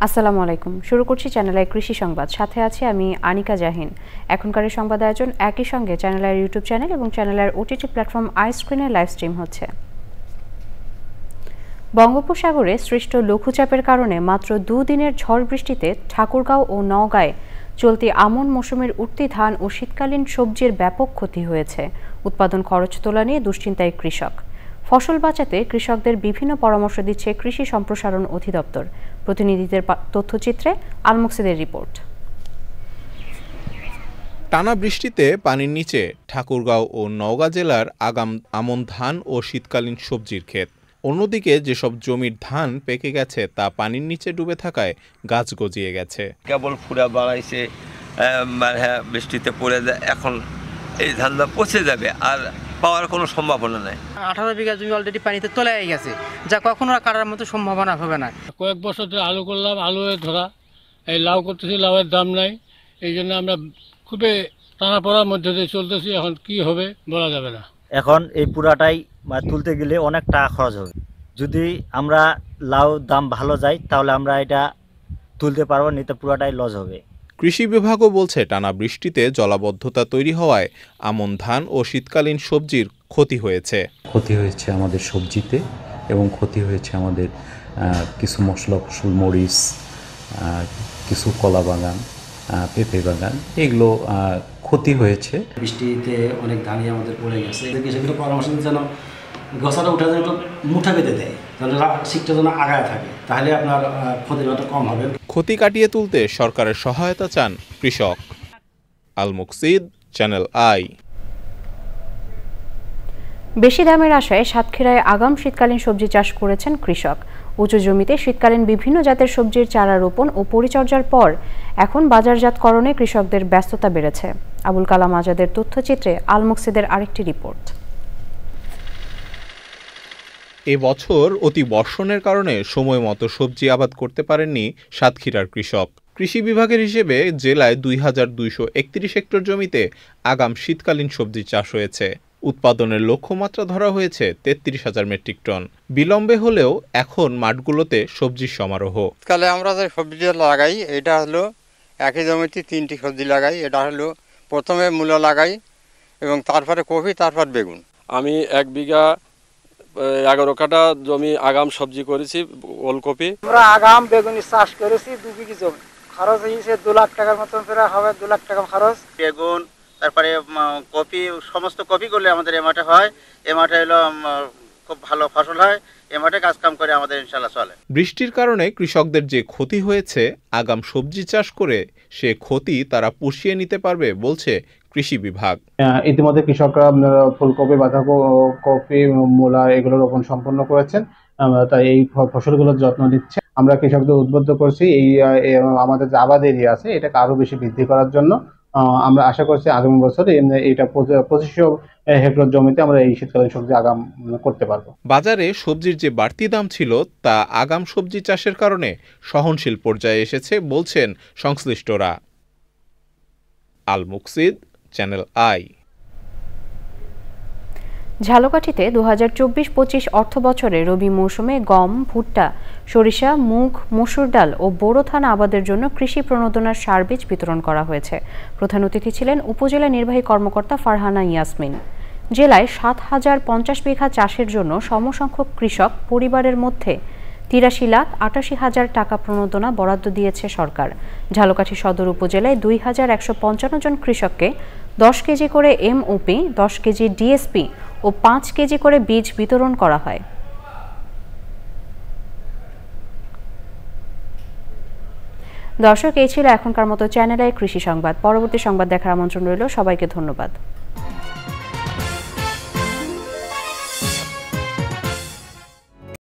আসসালামু আলাইকুম। শুরু করছি চ্যানেলের কৃষি সংবাদ। সাথে আছি আমি আনিকা জাহিন। এখনকার সংবাদ আয়োজন একই সঙ্গে চ্যানেলের ইউটিউব চ্যানেল এবং চ্যানেলের ওটিটি প্ল্যাটফর্ম আইস্ক্রিনে লাইভ স্ট্রিম হচ্ছে। বঙ্গোপসাগরে সৃষ্ট লঘুচাপের কারণে মাত্র 2 দিনের ঝড় বৃষ্টিতে ঠাকুরগাঁও ও নওগাঁয় চলতি আমন মৌসুমের উঠতি ধান ও শীতকালীন সবজির ব্যাপক ক্ষতি হয়েছে। উৎপাদন খরচ তোলা নিয়ে দুশ্চিন্তায় কৃষক। ফসল বাঁচাতে কৃষকদের বিভিন্ন পরামর্শ দিচ্ছে কৃষি সম্প্রসারণ অধিদপ্তর। প্রতিনিধিদের তথ্যচিত্রে আলমুকসিদের রিপোর্ট। টানা বৃষ্টিতে পানির নিচে ঠাকুরগাঁও ও নওগাঁ জেলার আগাম আমন ধান ও শীতকালীন সবজির ক্ষেত। অন্যদিকে যেসব জমির ধান পেকে গেছে তা পানির নিচে ডুবে থাকায় গাছ গজিয়ে গেছে। কেবল ফুরা বাড়াইছে, বৃষ্টিতে পড়ে যায়, এখন এই ধানটা পচে যাবে আর পাওয়ার কোনো সম্ভাবনা নাই। 18 বিঘা জমি অলরেডি পানিতে তলে গেছে, যা কখনো কাটার মতো সম্ভাবনা হবে না। কয়েক বছর ধরে আলু করলাম, আলু ধরা, এই লাউ করতেছি, লাউয়ের দাম নাই, এই জন্য আমরা খুবই টানা পড়ার মধ্যে দিয়ে চলতেছি। এখন কি হবে বলা যাবে না। এখন এই পুরাটাই তুলতে গেলে অনেক টাকা খরচ হবে। যদি আমরা লাউ দাম ভালো যায় তাহলে আমরা এটা তুলতে পারবো, নিতে পুরাটাই লস হবে। কৃষি বিভাগও বলছে টানা বৃষ্টিতে জলাবদ্ধতা তৈরি হওয়ায় আমন ধান ও শীতকালীন সবজির ক্ষতি হয়েছে আমাদের সবজিতে, এবং ক্ষতি হয়েছে আমাদের কিছু মশলা ফসল, মরিচ, কিছু কলা বাগান, পেঁপে বাগান, এগুলো ক্ষতি হয়েছে। বৃষ্টিতে অনেক ধানই আমাদের পড়ে গেছে। কৃষকদের পরামর্শ যেন গছাটা উঠে যেন একটু মুঠা বেঁধে দেয়, তাহলে শীতটা যেন আগায় থাকে, তাহলে আপনার ক্ষতিটা কম হবে। ক্ষতি কাটিয়ে তুলতে সরকারের সহায়তা চান কৃষক। আলমুকসিদ, চ্যানেল আই। বেশি দামের আশায় সাতক্ষীরায় আগাম শীতকালীন সবজি চাষ করেছেন কৃষক। উঁচু জমিতে শীতকালীন বিভিন্ন জাতের সবজির চারা রোপণ ও পরিচর্যার পর এখন বাজারজাতকরণে কৃষকদের ব্যস্ততা বেড়েছে। আবুল কালাম আজাদের তথ্যচিত্রে আলমুকসিদের আরেকটি রিপোর্ট। এবছর অতি বর্ষণের কারণে সময় মতো সবজি আবাদ করতে পারেননি সাতক্ষীরার কৃষক। কৃষি বিভাগের হিসেবে জেলায় 2231 হেক্টর জমিতে আগাম শীতকালীন সবজি চাষ হয়েছে। উৎপাদনের লক্ষ্যমাত্রা ধরা হয়েছে 33,000 মেট্রিক টন। বিলম্বে হলেও এখন মাঠগুলোতে সবজির সমারোহ। শীতকালে আমরা যে সবজি লাগাই, এটা হলো একই জমিতে 3টি সবজি লাগাই। এটা হলো প্রথমে মূলা লাগাই এবং তারপরে কপি, তারপর বেগুন। আমি 1 বিঘা 11 কাঠা জমি আগাম সবজি করেছি, ওলকপি। আমরা আগাম বেগুনি চাষ করেছি 2 বিঘা জমি। খরচ হয়েছে 2 লাখ টাকার মতন, ফেরা হবে 2 লাখ টাকা খরচ। বেগুন, তারপরে কপি, সমস্ত কপি করলে আমাদের এ মাঠে হয়। এ মাঠে হলো খুব ভালো ফসল হয়। এ মাঠে কাজ কাম করে আমাদের ইনশাল্লাহ চলে। বৃষ্টির কারণে কৃষকদের যে ক্ষতি হয়েছে, আগাম সবজি চাষ করে সে ক্ষতি তারা পুষিয়ে নিতে পারবে বলছে কৃষি বিভাগ। ইতিমধ্যে কৃষকরা ফুলকপি, বাঁধাকপি, মূলা এগুলো রোপণ সম্পন্ন করেছেন, তাই এই ফসলগুলোর যত্ন নিচ্ছে। আমরা কৃষকদের উদ্বুদ্ধ করছি এই আমাদের যে আবাদ এরিয়া আছে এটাকে আরো বেশি বৃদ্ধি করার জন্য। আমরা আশা করছি আগামী বছর এটা 2500 হেক্টর জমিতে আমরা এই শীতকালীন সবজি আগাম করতে পারবো। বাজারে সবজির যে বাড়তি দাম ছিল তা আগাম সবজি চাষের কারণে সহনশীল পর্যায়ে এসেছে বলছেন সংশ্লিষ্টরা। আল মুকসিদ, চ্যানেল আই। ঝালকাঠিতে 2024-25 অর্থ বছরে রবি মৌসুমে গম, ভুট্টা, সরিষা, মুগ, মসুর ডাল ও বোরো ধান আবাদের জন্য কৃষি প্রণোদনার সার বীজ বিতরণ করা হয়েছে। প্রধান অতিথি ছিলেন উপজেলা নির্বাহী কর্মকর্তা ফারহানা ইয়াসমিন। জেলায় 7,050 বিঘা চাষের জন্য সমসংখ্যক কৃষক পরিবারের মধ্যে 83,88,000 টাকা প্রণোদনা বরাদ্দ দিয়েছে সরকার। ঝালকাঠি সদর উপজেলায় 2,155 জন কৃষককে 10 কেজি করে এমওপি, 10 কেজি ডিএসপি ও 5 কেজি করে বীজ বিতরণ করা হয়। দর্শক, এই ছিল এখনকার মতো চ্যানেলে কৃষি সংবাদ। পরবর্তী সংবাদ দেখার আমন্ত্রণ রইল। সবাইকে ধন্যবাদ।